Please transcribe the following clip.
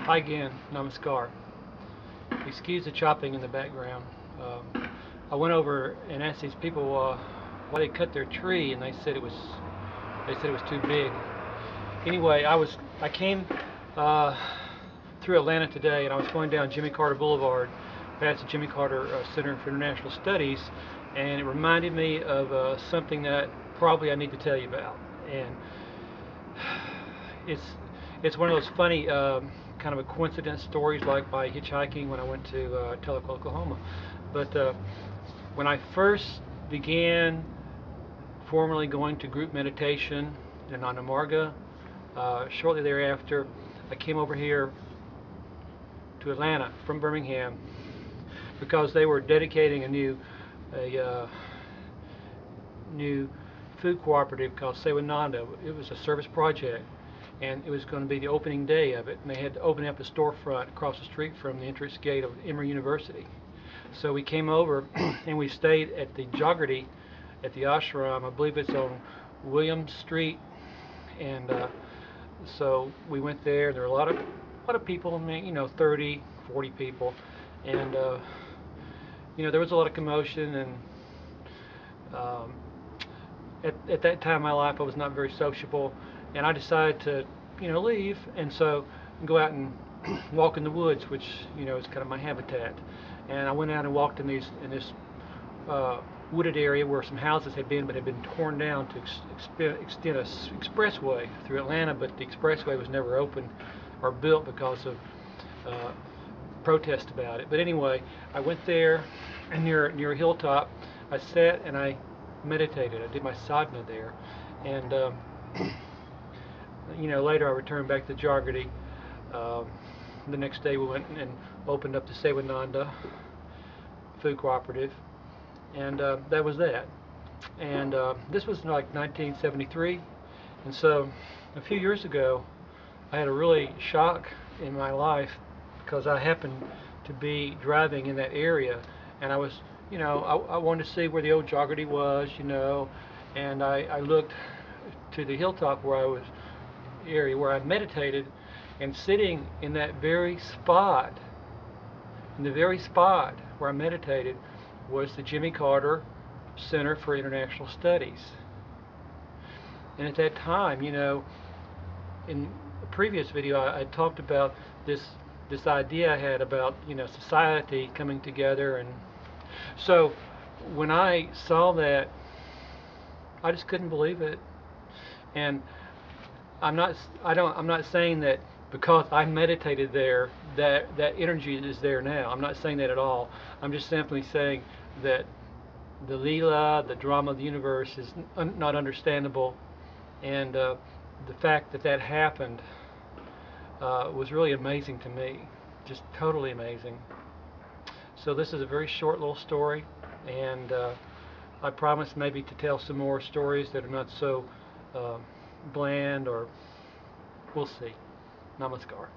Hi again, namaskar. Excuse the chopping in the background. I went over and asked these people why they cut their tree, and they said it was too big. Anyway, I came uh, through Atlanta today, and I was going down Jimmy Carter Boulevard, past the Jimmy Carter Center for International Studies, and it reminded me of something that probably I need to tell you about. And it's it's one of those funny kind of a coincidence stories, like by hitchhiking when I went to Tulsa, Oklahoma. But when I first began formally going to group meditation in Anandamurti, shortly thereafter, I came over here to Atlanta from Birmingham because they were dedicating a new food cooperative called Sewananda. It was a service project, and it was going to be the opening day of it, and they had to open up a storefront across the street from the entrance gate of Emory University. So we came over and we stayed at the Jagrati at the ashram. I believe it's on Williams Street, and so we went there. There were a lot of people, I mean, 30, 40 people, and there was a lot of commotion, and um, at that time in my life I was not very sociable, and I decided to leave, and so go out and walk in the woods, which is kind of my habitat. And I went out and walked in this wooded area where some houses had been, but had been torn down to extend a expressway through Atlanta, but the expressway was never opened or built because of uh, protest about it. But anyway, I went there, and near a hilltop, I sat and I meditated. I did my sadhana there, and later I returned back to Jagrati. Um, the next day we went and opened up the Sewananda Food Cooperative, and that was that. And this was like 1973, and so a few years ago I had a really shock in my life because I happened to be driving in that area, and I wanted to see where the old Jagrati was, and I looked to the hilltop where I meditated, and sitting in that very spot, in the very spot where I meditated, was the Jimmy Carter Center for International Studies. And at that time, in a previous video, I talked about this idea I had about society coming together, and so when I saw that, I just couldn't believe it. And I'm not saying that because I meditated there that energy is there now. I'm not saying that at all. I'm just simply saying that the Leela, the drama of the universe, is not understandable, and the fact that that happened was really amazing to me, just totally amazing. So this is a very short little story, and I promise maybe to tell some more stories that are not so uh, bland, or we'll see. Namaskar.